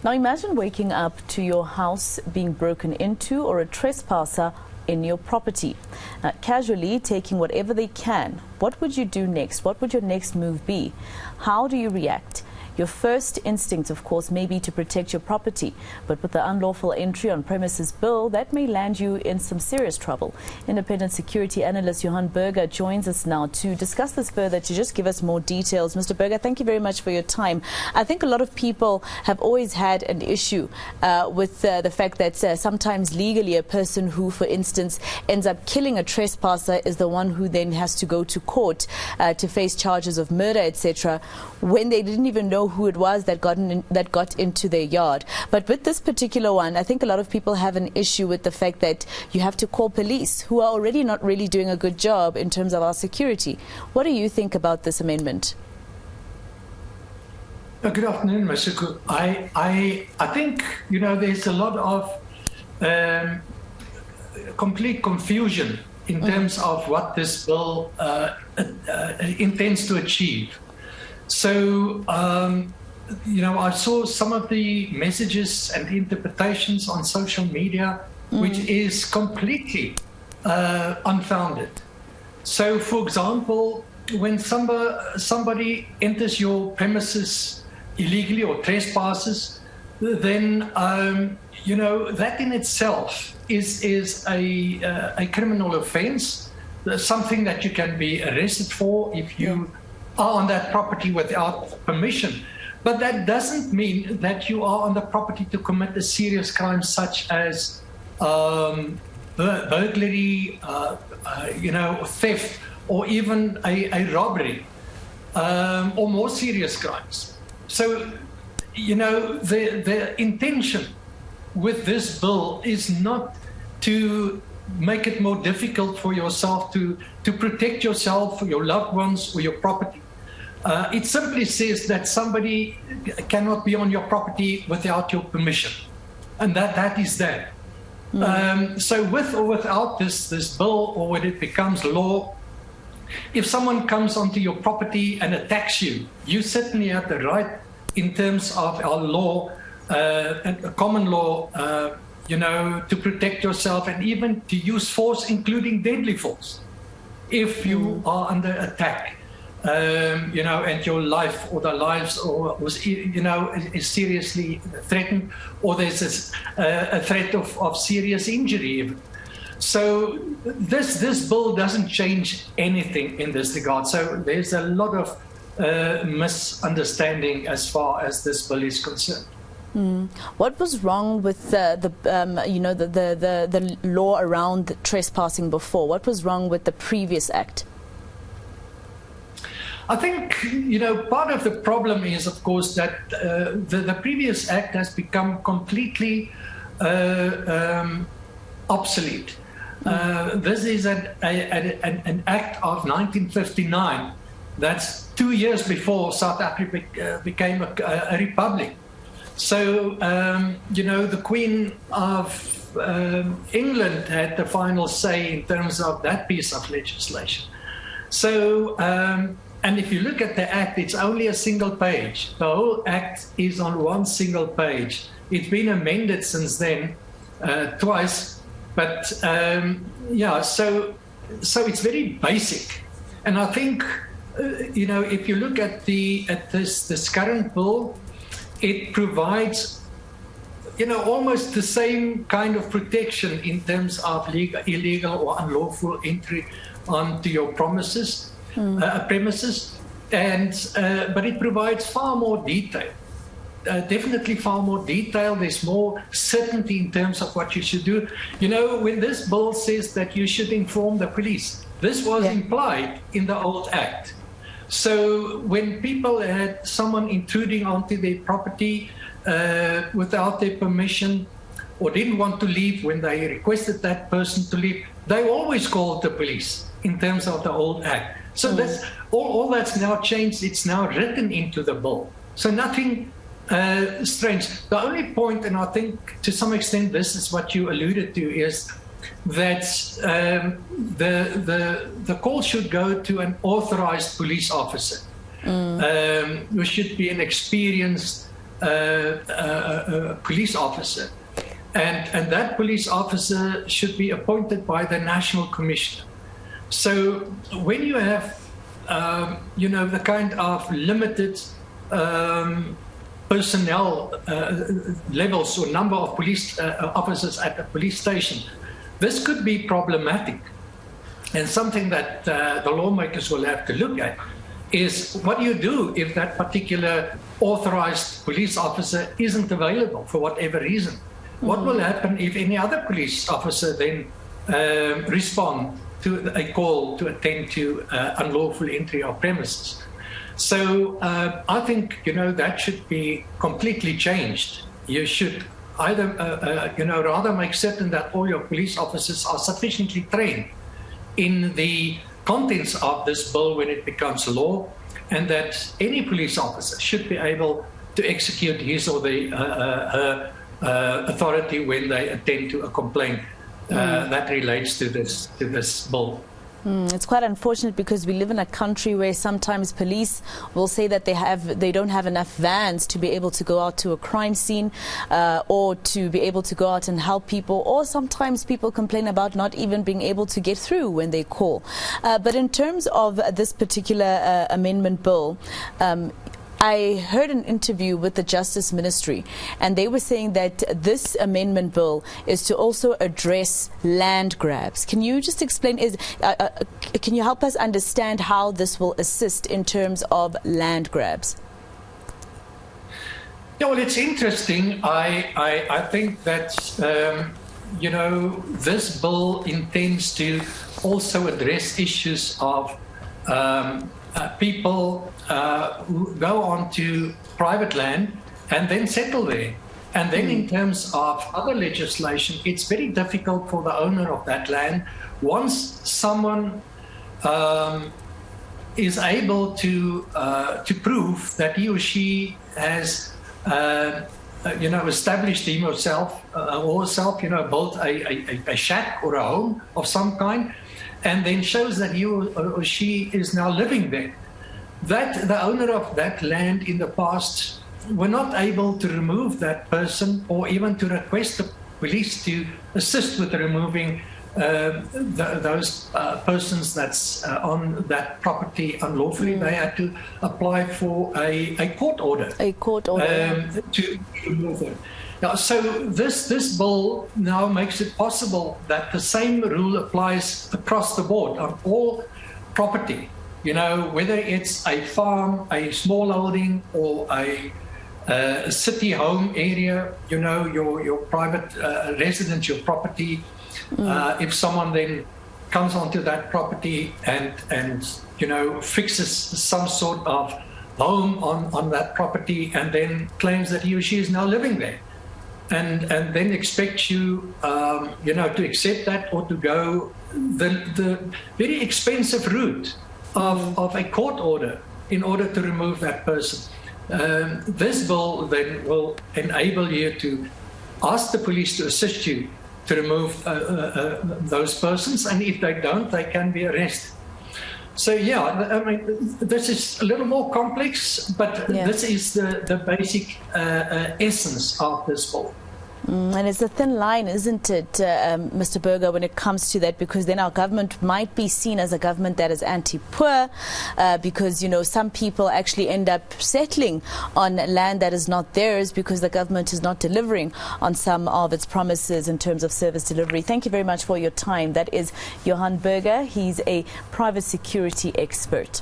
Now imagine waking up to your house being broken into or a trespasser in your property. Casually taking whatever they can. What would you do next? What would your next move be? How do you react? Your first instinct, of course, may be to protect your property, but with the unlawful entry on premises bill, that may land you in some serious trouble. Independent security analyst Johan Burger joins us now to discuss this further, to just give us more details. Mr. Burger, thank you very much for your time. I think a lot of people have always had an issue with the fact that sometimes legally a person who, for instance, ends up killing a trespasser is the one who then has to go to court to face charges of murder, etc., when they didn't even know who it was that got into their yard. But with this particular one, I think a lot of people have an issue with the fact that you have to call police, who are already not really doing a good job in terms of our security. What do you think about this amendment? Good afternoon, Mr. I think, there's a lot of complete confusion in terms of what this bill intends to achieve. So, I saw some of the messages and interpretations on social media, which is completely unfounded. So, for example, when somebody enters your premises illegally or trespasses, then, that in itself is a criminal offense, something that you can be arrested for if you are on that property without permission. But that doesn't mean that you are on the property to commit a serious crime such as burglary, theft, or even a robbery, or more serious crimes. So, the intention with this bill is not to make it more difficult for yourself to protect yourself, your loved ones, or your property. It simply says that somebody cannot be on your property without your permission, and that is that. So with or without this bill, or when it becomes law, if someone comes onto your property and attacks you, you certainly have the right, in terms of our law, and common law, to protect yourself and even to use force, including deadly force, if you are under attack. And your life or the lives is seriously threatened, or there's a threat of serious injury even. So this bill doesn't change anything in this regard. So there's a lot of misunderstanding as far as this bill is concerned. What was wrong with the law around trespassing before? What was wrong with the previous act? I think, part of the problem is, of course, that the previous act has become completely obsolete. This is an act of 1959. That's 2 years before South Africa became a republic. So, the Queen of England had the final say in terms of that piece of legislation. So, and if you look at the act, it's only a single page. The whole act is on one single page. It's been amended since then twice, but so it's very basic. And I think, if you look at this current bill, it provides, almost the same kind of protection in terms of illegal or unlawful entry onto your premises, and but it provides far more detail. Definitely far more detail. There's more certainty in terms of what you should do. When this bill says that you should inform the police, this was implied in the old act. So when people had someone intruding onto their property without their permission, or didn't want to leave when they requested that person to leave, they always called the police in terms of the old act. So that's all that's now changed. It's now written into the bill. So nothing strange. The only point, and I think to some extent this is what you alluded to, is that the call should go to an authorized police officer who should be an experienced police officer. And that police officer should be appointed by the National Commissioner. So when you have, the kind of limited personnel levels or number of police officers at a police station, this could be problematic. And something that the lawmakers will have to look at is what do you do if that particular authorized police officer isn't available for whatever reason? What will happen if any other police officer then respond to a call to attend to unlawful entry of premises? So I think, that should be completely changed. You should either, rather make certain that all your police officers are sufficiently trained in the contents of this bill when it becomes law, and that any police officer should be able to execute his or her authority when they attend to a complaint that relates to this bill. It's quite unfortunate because we live in a country where sometimes police will say that they don't have enough vans to be able to go out to a crime scene or to be able to go out and help people, or sometimes people complain about not even being able to get through when they call. But in terms of this particular amendment bill, I heard an interview with the Justice Ministry, and they were saying that this amendment bill is to also address land grabs. Can you just explain, can you help us understand how this will assist in terms of land grabs? Yeah, well, it's interesting. I think that, this bill intends to also address issues of people who go onto private land and then settle there. And then in terms of other legislation, it's very difficult for the owner of that land, once someone is able to prove that he or she has established him or herself, built a shack or a home of some kind, and then shows that he or she is now living there, that the owner of that land in the past were not able to remove that person or even to request the police to assist with removing those persons that's on that property unlawfully. They had to apply for a court order. A court order. To remove them. Now, so this bill now makes it possible that the same rule applies across the board on all property, whether it's a farm, a small holding, or a city home area, your private residence, your property. If someone then comes onto that property and fixes some sort of home on that property and then claims that he or she is now living there, and then expects you, to accept that or to go the very expensive route of a court order in order to remove that person. This bill then will enable you to ask the police to assist you to remove those persons, and if they don't, they can be arrested. So this is a little more complex, but this is the basic essence of this bill. And it's a thin line, isn't it, Mr. Burger, when it comes to that, because then our government might be seen as a government that is anti-poor, because, some people actually end up settling on land that is not theirs because the government is not delivering on some of its promises in terms of service delivery. Thank you very much for your time. That is Johan Burger. He's a private security expert.